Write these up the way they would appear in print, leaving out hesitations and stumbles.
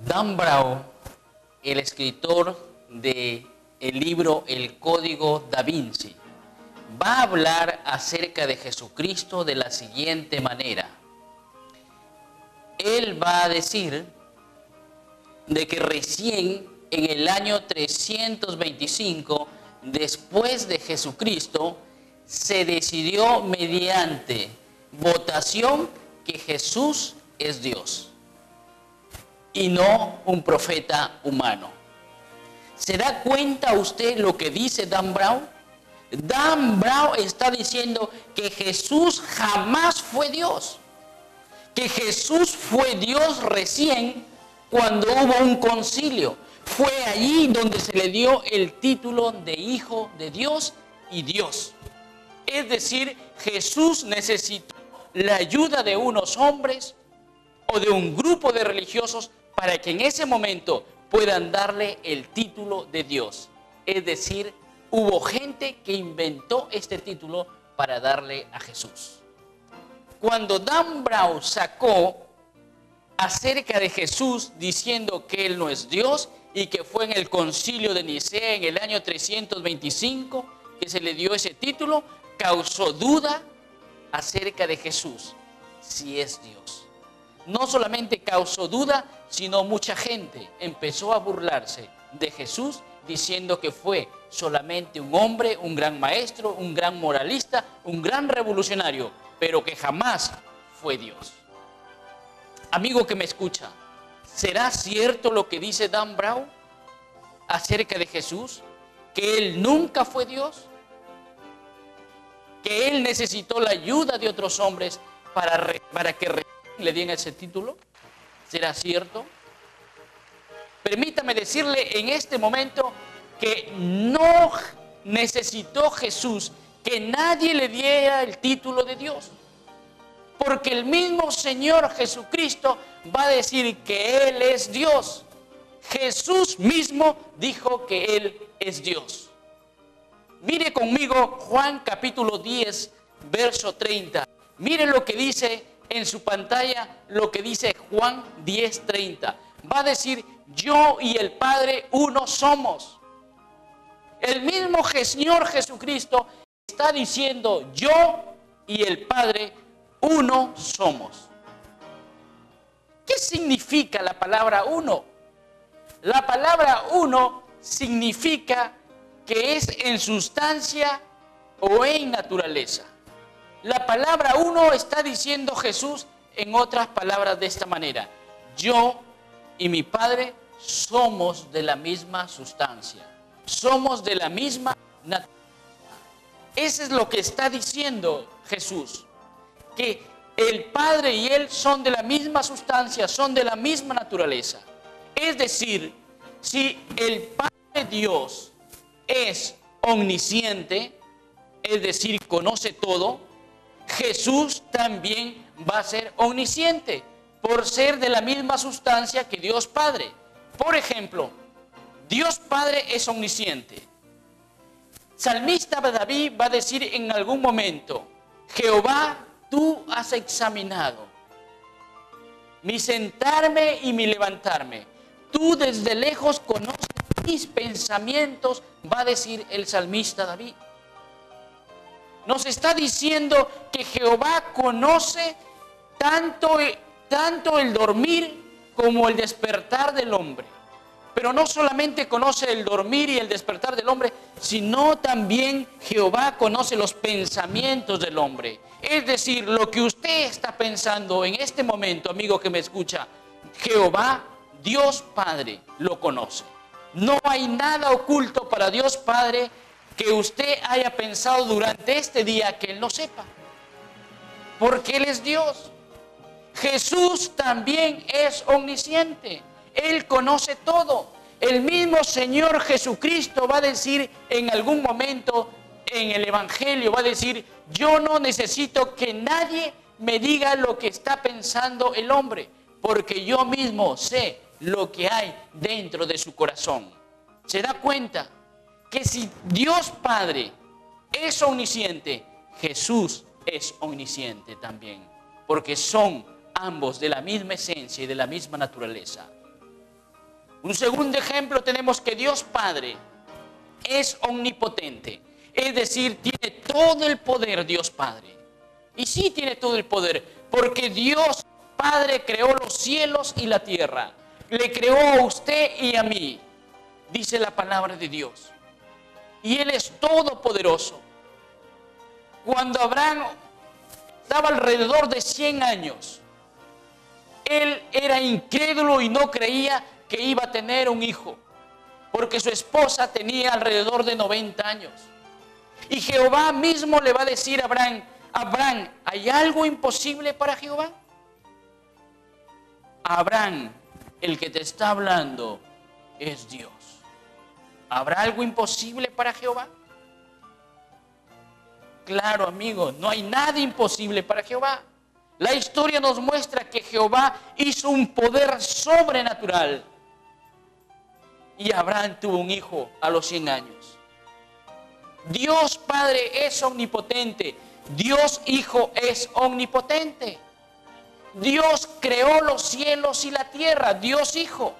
Dan Brown, el escritor del libro El Código Da Vinci, va a hablar acerca de Jesucristo de la siguiente manera. Él va a decir de que recién en el año 325 después de Jesucristo se decidió mediante votación que Jesús es Dios y no un profeta humano. ¿Se da cuenta usted lo que dice Dan Brown? Dan Brown está diciendo que Jesús jamás fue Dios, que Jesús fue Dios recién cuando hubo un concilio. Fue allí donde se le dio el título de Hijo de Dios y Dios. Es decir, Jesús necesitó la ayuda de unos hombres o de un grupo de religiosos para que en ese momento puedan darle el título de Dios. Es decir, hubo gente que inventó este título para darle a Jesús. Cuando Dan Brown sacó acerca de Jesús diciendo que Él no es Dios y que fue en el concilio de Nicea en el año 325 que se le dio ese título, causó duda acerca de Jesús, si es Dios. No solamente causó duda, sino mucha gente empezó a burlarse de Jesús diciendo que fue solamente un hombre, un gran maestro, un gran moralista, un gran revolucionario, pero que jamás fue Dios. Amigo que me escucha, ¿será cierto lo que dice Dan Brown acerca de Jesús? ¿Que Él nunca fue Dios? ¿Que Él necesitó la ayuda de otros hombres para que le den ese título? ¿Será cierto? Permítame decirle en este momento que no necesitó Jesús que nadie le diera el título de Dios. Porque el mismo Señor Jesucristo va a decir que Él es Dios. Jesús mismo dijo que Él es Dios. Mire conmigo Juan capítulo 10, verso 30. Mire lo que dice en su pantalla, lo que dice Juan 10, 30. Va a decir, yo y el Padre uno somos. El mismo Señor Jesucristo está diciendo, yo y el Padre uno somos. ¿Qué significa la palabra uno? La palabra uno significa que es en sustancia o en naturaleza. La palabra uno está diciendo Jesús en otras palabras de esta manera. Yo y mi Padre somos de la misma sustancia. Somos de la misma naturaleza. Eso es lo que está diciendo Jesús. Que el Padre y Él son de la misma sustancia, son de la misma naturaleza. Es decir, si el Padre Dios es omnisciente, es decir, conoce todo, Jesús también va a ser omnisciente, por ser de la misma sustancia que Dios Padre. Por ejemplo, Dios Padre es omnisciente. Salmista David va a decir en algún momento, Jehová, tú has examinado mi sentarme y mi levantarme. Tú desde lejos conoces mis pensamientos, va a decir el salmista David. Nos está diciendo que Jehová conoce tanto el dormir como el despertar del hombre. Pero no solamente conoce el dormir y el despertar del hombre, sino también Jehová conoce los pensamientos del hombre. Es decir, lo que usted está pensando en este momento, amigo que me escucha, Jehová, Dios Padre, lo conoce. No hay nada oculto para Dios Padre que usted haya pensado durante este día que Él no sepa. Porque Él es Dios. Jesús también es omnisciente. Él conoce todo. El mismo Señor Jesucristo va a decir en algún momento en el Evangelio, va a decir, yo no necesito que nadie me diga lo que está pensando el hombre, porque yo mismo sé lo que hay dentro de su corazón. ¿Se da cuenta? Que si Dios Padre es omnisciente, Jesús es omnisciente también, porque son ambos de la misma esencia y de la misma naturaleza. Un segundo ejemplo tenemos que Dios Padre es omnipotente. Es decir, tiene todo el poder Dios Padre. Y sí tiene todo el poder, porque Dios Padre creó los cielos y la tierra. Le creó a usted y a mí, dice la palabra de Dios. Y Él es todopoderoso. Cuando Abraham estaba alrededor de 100 años, él era incrédulo y no creía que iba a tener un hijo, porque su esposa tenía alrededor de 90 años. Y Jehová mismo le va a decir a Abraham, Abraham, ¿hay algo imposible para Jehová? Abraham, el que te está hablando es Dios. ¿Habrá algo imposible para Jehová? Claro, amigos, no hay nada imposible para Jehová. La historia nos muestra que Jehová hizo un poder sobrenatural. Y Abraham tuvo un hijo a los 100 años. Dios Padre es omnipotente. Dios Hijo es omnipotente. Dios creó los cielos y la tierra. Dios Hijo.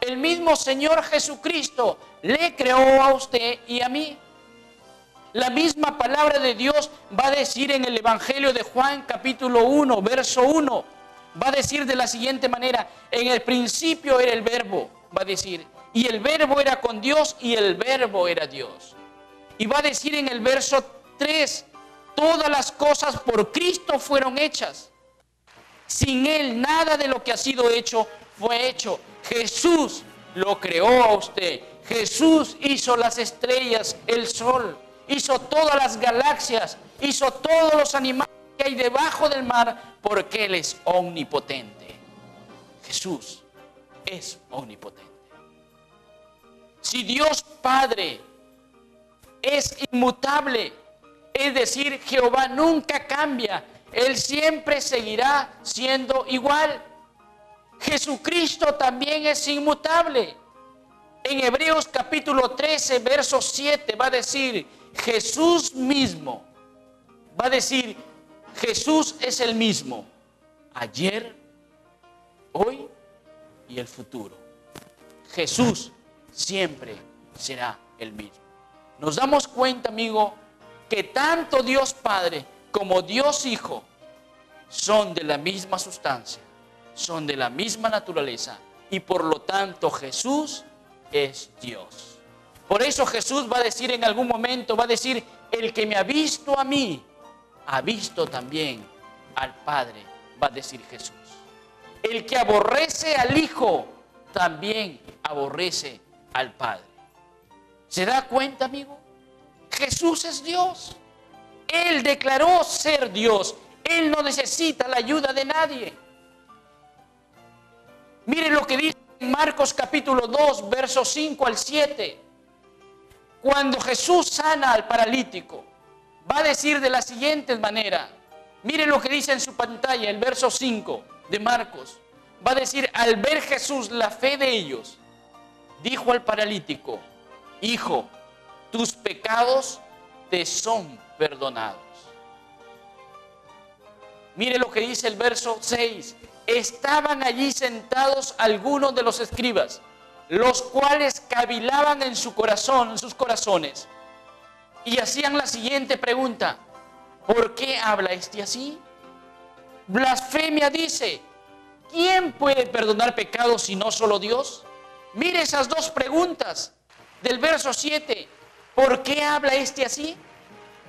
El mismo Señor Jesucristo le creó a usted y a mí. La misma palabra de Dios va a decir en el Evangelio de Juan, capítulo 1, verso 1. Va a decir de la siguiente manera: en el principio era el Verbo, va a decir, y el Verbo era con Dios y el Verbo era Dios. Y va a decir en el verso 3, todas las cosas por Cristo fueron hechas. Sin Él nada de lo que ha sido hecho fue hecho. Jesús lo creó a usted. Jesús hizo las estrellas, el sol, hizo todas las galaxias, hizo todos los animales que hay debajo del mar, porque Él es omnipotente. Jesús es omnipotente. Si Dios Padre es inmutable, es decir, Jehová nunca cambia, Él siempre seguirá siendo igual. Jesucristo también es inmutable. En Hebreos capítulo 13, verso 7 va a decir, Jesús mismo, va a decir, Jesús es el mismo, ayer, hoy y el futuro. Jesús siempre será el mismo. Nos damos cuenta, amigo, que tanto Dios Padre como Dios Hijo son de la misma sustancia, son de la misma naturaleza, y por lo tanto Jesús es Dios. Por eso Jesús va a decir en algún momento, va a decir, el que me ha visto a mí, ha visto también al Padre, va a decir Jesús. El que aborrece al Hijo, también aborrece al Padre. ¿Se da cuenta, amigo? Jesús es Dios. Él declaró ser Dios. Él no necesita la ayuda de nadie. Miren lo que dice en Marcos capítulo 2, versos 5 al 7. Cuando Jesús sana al paralítico, va a decir de la siguiente manera. Miren lo que dice en su pantalla, el verso 5 de Marcos. Va a decir, al ver Jesús la fe de ellos, dijo al paralítico, hijo, tus pecados te son perdonados. Mire lo que dice el verso 6. Estaban allí sentados algunos de los escribas, los cuales cavilaban en su corazón, en sus corazones, y hacían la siguiente pregunta: ¿por qué habla este así? Blasfemia dice. ¿Quién puede perdonar pecados si no solo Dios? Mire esas dos preguntas del verso 7. ¿Por qué habla este así?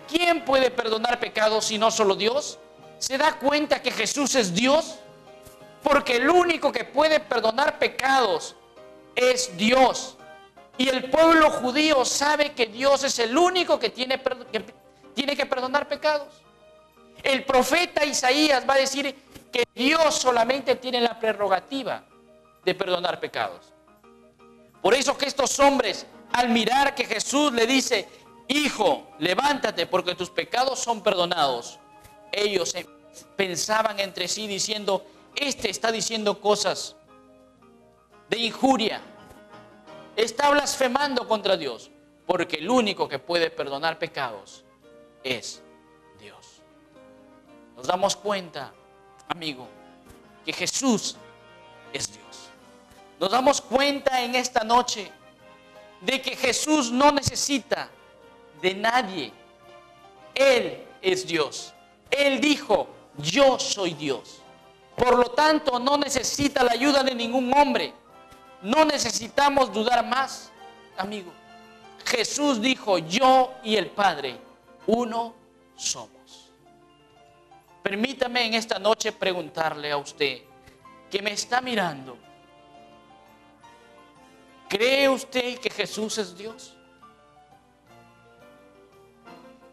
¿Quién puede perdonar pecados si no solo Dios? ¿Se da cuenta que Jesús es Dios? Porque el único que puede perdonar pecados es Dios. Y el pueblo judío sabe que Dios es el único que tiene que perdonar pecados. El profeta Isaías va a decir que Dios solamente tiene la prerrogativa de perdonar pecados. Por eso que estos hombres, al mirar que Jesús le dice, hijo, levántate porque tus pecados son perdonados, ellos pensaban entre sí diciendo, este está diciendo cosas de injuria, está blasfemando contra Dios, porque el único que puede perdonar pecados es Dios. Nos damos cuenta, amigo, que Jesús es Dios. Nos damos cuenta en esta noche de que Jesús no necesita de nadie. Él es Dios. Él dijo, yo soy Dios. Por lo tanto, no necesita la ayuda de ningún hombre. No necesitamos dudar más, amigo. Jesús dijo, yo y el Padre, uno somos. Permítame en esta noche preguntarle a usted, que me está mirando, ¿cree usted que Jesús es Dios?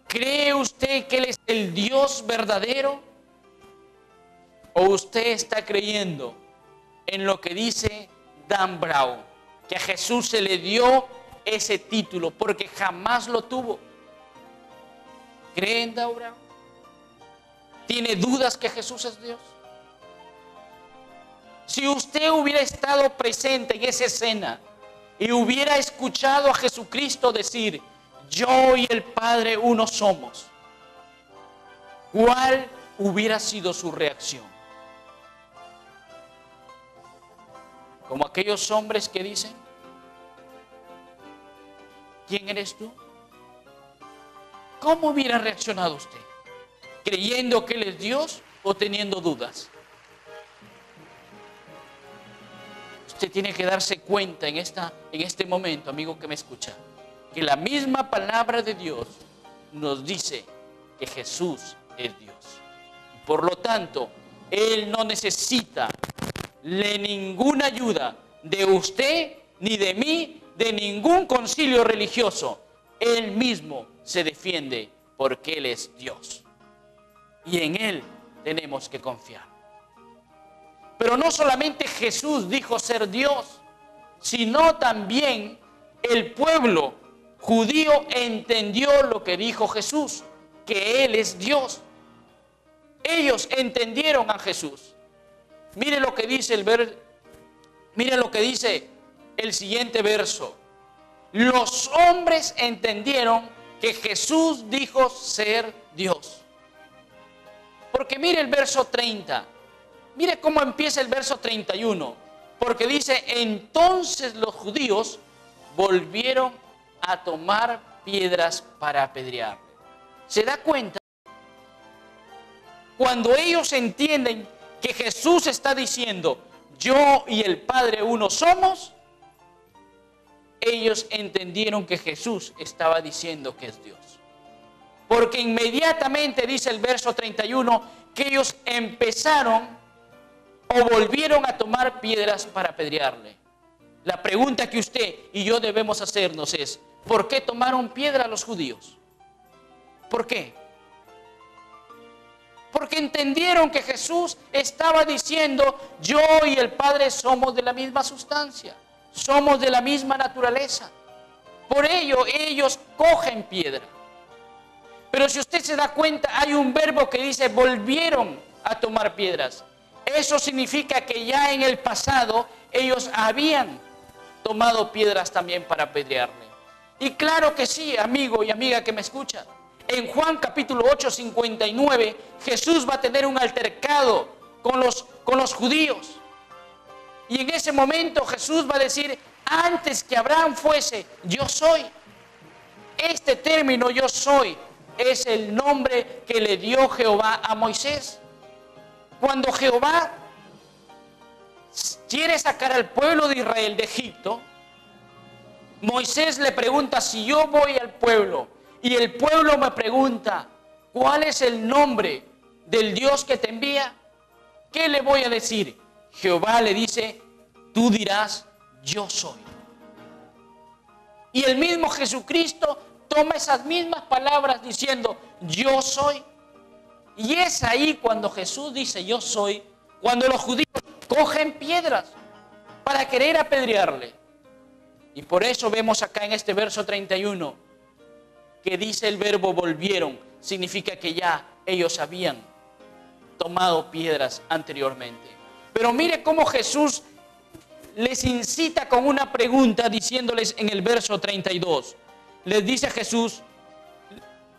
¿Cree usted que Él es el Dios verdadero? ¿O usted está creyendo en lo que dice Dan Brown, que a Jesús se le dio ese título porque jamás lo tuvo? ¿Cree en Dan Brown? ¿Tiene dudas que Jesús es Dios? Si usted hubiera estado presente en esa escena y hubiera escuchado a Jesucristo decir, yo y el Padre uno somos, ¿cuál hubiera sido su reacción? Como aquellos hombres que dicen, ¿quién eres tú? ¿Cómo hubiera reaccionado usted? ¿Creyendo que Él es Dios o teniendo dudas? Usted tiene que darse cuenta en este momento, amigo que me escucha, que la misma palabra de Dios nos dice que Jesús es Dios. Y por lo tanto, Él no necesita de ninguna ayuda de usted ni de mí, de ningún concilio religioso. Él mismo se defiende porque Él es Dios. Y en Él tenemos que confiar. Pero no solamente Jesús dijo ser Dios, sino también el pueblo judío entendió lo que dijo Jesús, que Él es Dios. Ellos entendieron a Jesús. Mire lo que dice mire lo que dice el siguiente verso. Los hombres entendieron que Jesús dijo ser Dios. Porque mire el verso 30. Mire cómo empieza el verso 31. Porque dice, entonces los judíos volvieron a tomar piedras para apedrearle. ¿Se da cuenta? Cuando ellos entienden que Jesús está diciendo, yo y el Padre uno somos, ellos entendieron que Jesús estaba diciendo que es Dios. Porque inmediatamente dice el verso 31 que ellos empezaron o volvieron a tomar piedras para apedrearle. La pregunta que usted y yo debemos hacernos es, ¿por qué tomaron piedra los judíos? ¿Por qué? Porque entendieron que Jesús estaba diciendo, yo y el Padre somos de la misma sustancia, somos de la misma naturaleza. Por ello ellos cogen piedra. Pero si usted se da cuenta, hay un verbo que dice, volvieron a tomar piedras. Eso significa que ya en el pasado ellos habían tomado piedras también para apedrearle. Y claro que sí, amigo y amiga que me escuchan. En Juan capítulo 8, 59, Jesús va a tener un altercado con los judíos. Y en ese momento Jesús va a decir, antes que Abraham fuese, yo soy. Este término yo soy es el nombre que le dio Jehová a Moisés. Cuando Jehová quiere sacar al pueblo de Israel de Egipto, Moisés le pregunta, si yo voy al pueblo y el pueblo me pregunta, ¿cuál es el nombre del Dios que te envía? ¿Qué le voy a decir? Jehová le dice, tú dirás, yo soy. Y el mismo Jesucristo toma esas mismas palabras diciendo, yo soy. Y es ahí cuando Jesús dice, yo soy, cuando los judíos cogen piedras para querer apedrearle. Y por eso vemos acá en este verso 31 que dice el verbo volvieron, significa que ya ellos habían tomado piedras anteriormente. Pero mire cómo Jesús les incita con una pregunta diciéndoles en el verso 32. Les dice a Jesús,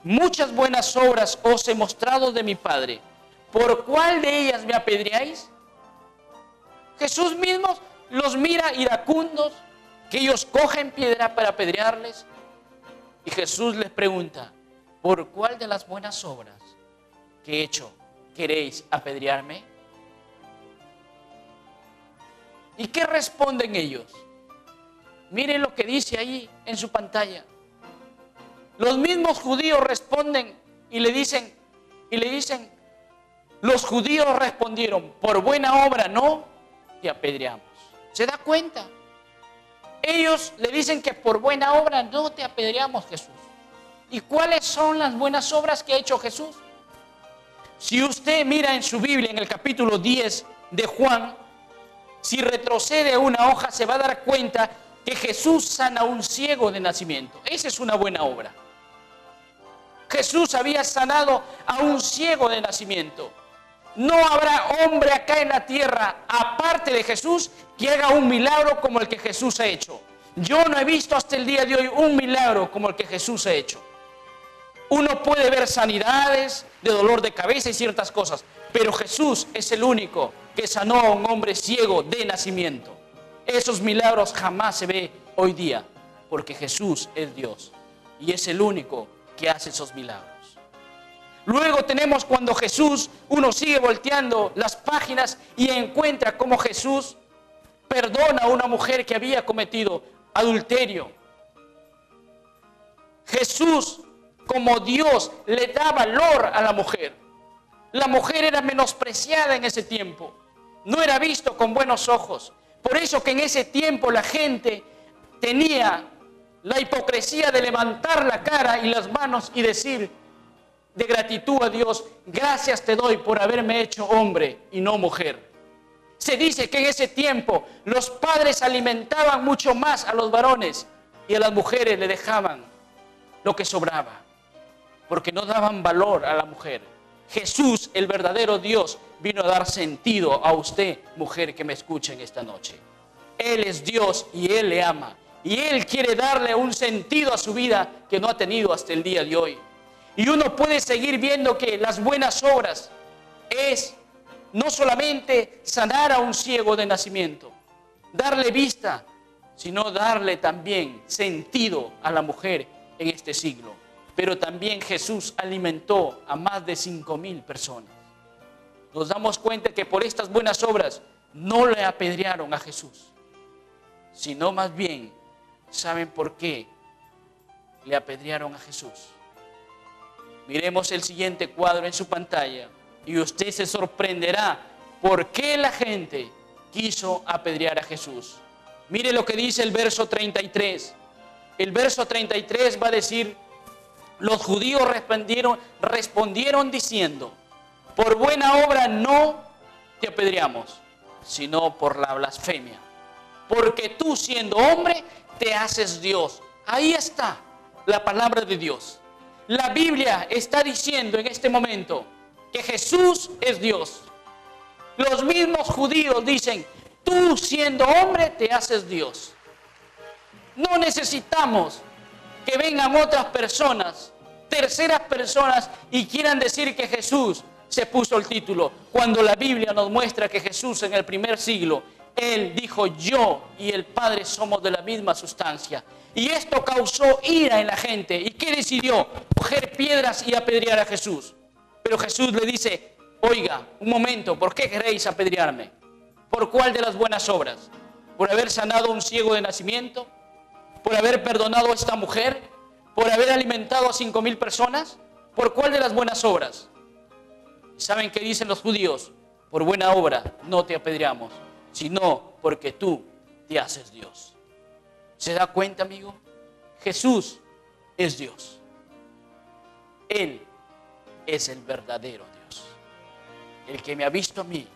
muchas buenas obras os he mostrado de mi Padre. ¿Por cuál de ellas me apedreáis? Jesús mismo los mira iracundos, que ellos cogen piedra para apedrearles. Y Jesús les pregunta, ¿por cuál de las buenas obras que he hecho queréis apedrearme? ¿Y qué responden ellos? Miren lo que dice ahí en su pantalla. Los mismos judíos responden y le dicen, los judíos respondieron, por buena obra no te apedreamos. ¿Se da cuenta? Ellos le dicen que por buena obra no te apedreamos, Jesús. ¿Y cuáles son las buenas obras que ha hecho Jesús? Si usted mira en su Biblia, en el capítulo 10 de Juan, si retrocede una hoja se va a dar cuenta que Jesús sana a un ciego de nacimiento. Esa es una buena obra. Jesús había sanado a un ciego de nacimiento. No habrá hombre acá en la tierra, aparte de Jesús, que haga un milagro como el que Jesús ha hecho. Yo no he visto hasta el día de hoy un milagro como el que Jesús ha hecho. Uno puede ver sanidades de dolor de cabeza y ciertas cosas, pero Jesús es el único que sanó a un hombre ciego de nacimiento. Esos milagros jamás se ve hoy día, porque Jesús es Dios y es el único que hace esos milagros. Luego tenemos cuando Jesús, uno sigue volteando las páginas y encuentra cómo Jesús perdona a una mujer que había cometido adulterio. Jesús, como Dios, le da valor a la mujer. La mujer era menospreciada en ese tiempo. No era visto con buenos ojos. Por eso que en ese tiempo la gente tenía la hipocresía de levantar la cara y las manos y decir de gratitud a Dios, gracias te doy por haberme hecho hombre y no mujer. Se dice que en ese tiempo los padres alimentaban mucho más a los varones y a las mujeres le dejaban lo que sobraba, porque no daban valor a la mujer. Jesús, el verdadero Dios, vino a dar sentido a usted, mujer que me escucha en esta noche. Él es Dios y Él le ama. Y Él quiere darle un sentido a su vida que no ha tenido hasta el día de hoy. Y uno puede seguir viendo que las buenas obras es no solamente sanar a un ciego de nacimiento, darle vista, sino darle también sentido a la mujer en este siglo. Pero también Jesús alimentó a más de 5,000 personas. Nos damos cuenta que por estas buenas obras no le apedrearon a Jesús, sino más bien, ¿saben por qué le apedrearon a Jesús? Miremos el siguiente cuadro en su pantalla y usted se sorprenderá por qué la gente quiso apedrear a Jesús. Mire lo que dice el verso 33. El verso 33 va a decir, los judíos respondieron diciendo, por buena obra no te apedreamos, sino por la blasfemia. Porque tú siendo hombre te haces Dios. Ahí está la palabra de Dios. La Biblia está diciendo en este momento que Jesús es Dios. Los mismos judíos dicen, tú siendo hombre te haces Dios. No necesitamos que vengan otras personas, terceras personas, y quieran decir que Jesús se puso el título, cuando la Biblia nos muestra que Jesús en el primer siglo, Él dijo, yo y el Padre somos de la misma sustancia. Y esto causó ira en la gente. ¿Y qué decidió? Coger piedras y apedrear a Jesús. Pero Jesús le dice, oiga, un momento, ¿por qué queréis apedrearme? ¿Por cuál de las buenas obras? ¿Por haber sanado a un ciego de nacimiento? ¿Por haber perdonado a esta mujer? ¿Por haber alimentado a 5,000 personas? ¿Por cuál de las buenas obras? ¿Saben qué dicen los judíos? Por buena obra no te apedreamos, sino porque tú te haces Dios. ¿Se da cuenta, amigo? Jesús es Dios. Él es el verdadero Dios. El que me ha visto a mí,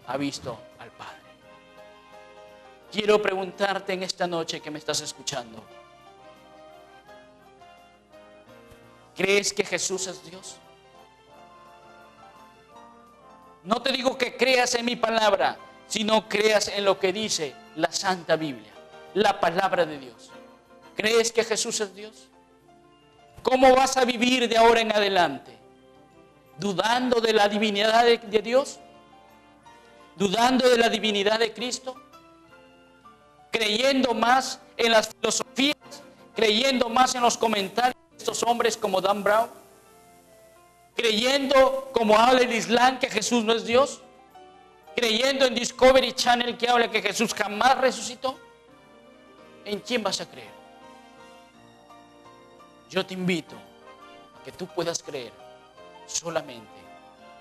ha visto al Padre. Quiero preguntarte en esta noche que me estás escuchando, ¿crees que Jesús es Dios? No te digo que creas en mi palabra, sino creas en lo que dice la Santa Biblia, la palabra de Dios. ¿Crees que Jesús es Dios? ¿Cómo vas a vivir de ahora en adelante? ¿Dudando de la divinidad de Dios? ¿Dudando de la divinidad de Cristo? creyendo más en las filosofías, creyendo más en los comentarios de estos hombres como Dan Brown, creyendo como habla el Islam que Jesús no es Dios, creyendo en Discovery Channel que habla que Jesús jamás resucitó. ¿En quién vas a creer? Yo te invito a que tú puedas creer solamente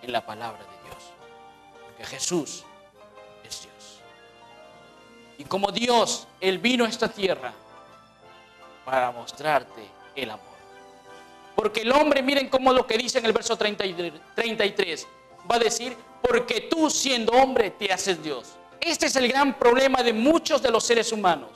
en la palabra de Dios, porque Jesús es Dios. Y como Dios, Él vino a esta tierra para mostrarte el amor. Porque el hombre, miren cómo lo que dice en el verso 33, va a decir, porque tú siendo hombre te haces Dios. Este es el gran problema de muchos de los seres humanos.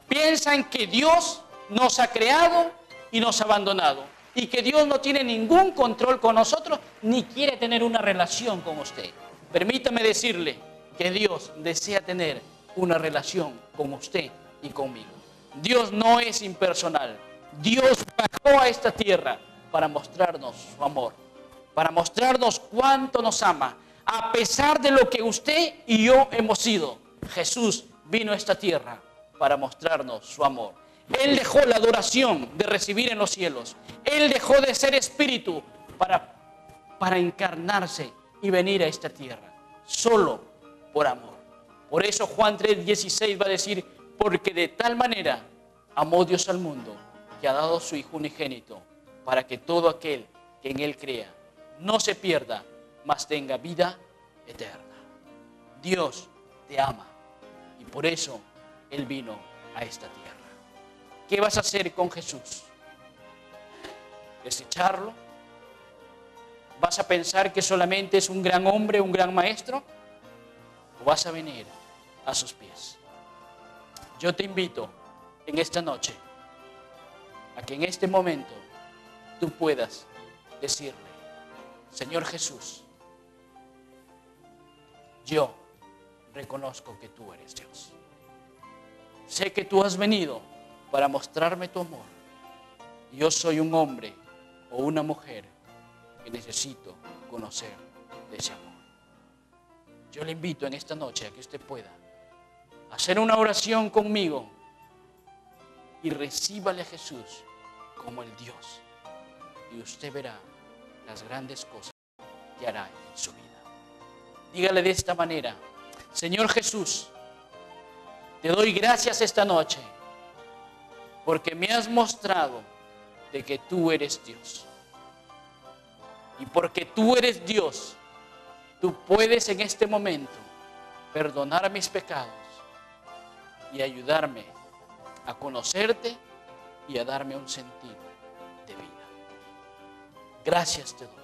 Piensan que Dios nos ha creado y nos ha abandonado, y que Dios no tiene ningún control con nosotros, ni quiere tener una relación con usted. Permítame decirle que Dios desea tener una relación con usted y conmigo. Dios no es impersonal. Dios bajó a esta tierra para mostrarnos su amor, para mostrarnos cuánto nos ama, a pesar de lo que usted y yo hemos sido. Jesús vino a esta tierra para mostrarnos su amor. Él dejó la adoración de recibir en los cielos. Él dejó de ser espíritu para encarnarse y venir a esta tierra, solo por amor. Por eso Juan 3:16 va a decir, porque de tal manera amó Dios al mundo, que ha dado a su Hijo unigénito, para que todo aquel que en Él crea no se pierda, mas tenga vida eterna. Dios te ama y por eso Él vino a esta tierra. ¿Qué vas a hacer con Jesús? ¿Desecharlo? ¿Vas a pensar que solamente es un gran hombre, un gran maestro? ¿O vas a venir a sus pies? Yo te invito en esta noche a que en este momento tú puedas decirle, Señor Jesús, yo reconozco que tú eres Dios. Sé que tú has venido para mostrarme tu amor. Yo soy un hombre o una mujer que necesito conocer de ese amor. Yo le invito en esta noche a que usted pueda hacer una oración conmigo y recíbale a Jesús como el Dios. Y usted verá las grandes cosas que hará en su vida. Dígale de esta manera, Señor Jesús, te doy gracias esta noche porque me has mostrado de que tú eres Dios. Y porque tú eres Dios, tú puedes en este momento perdonar mis pecados y ayudarme a conocerte y a darme un sentido de vida. Gracias te doy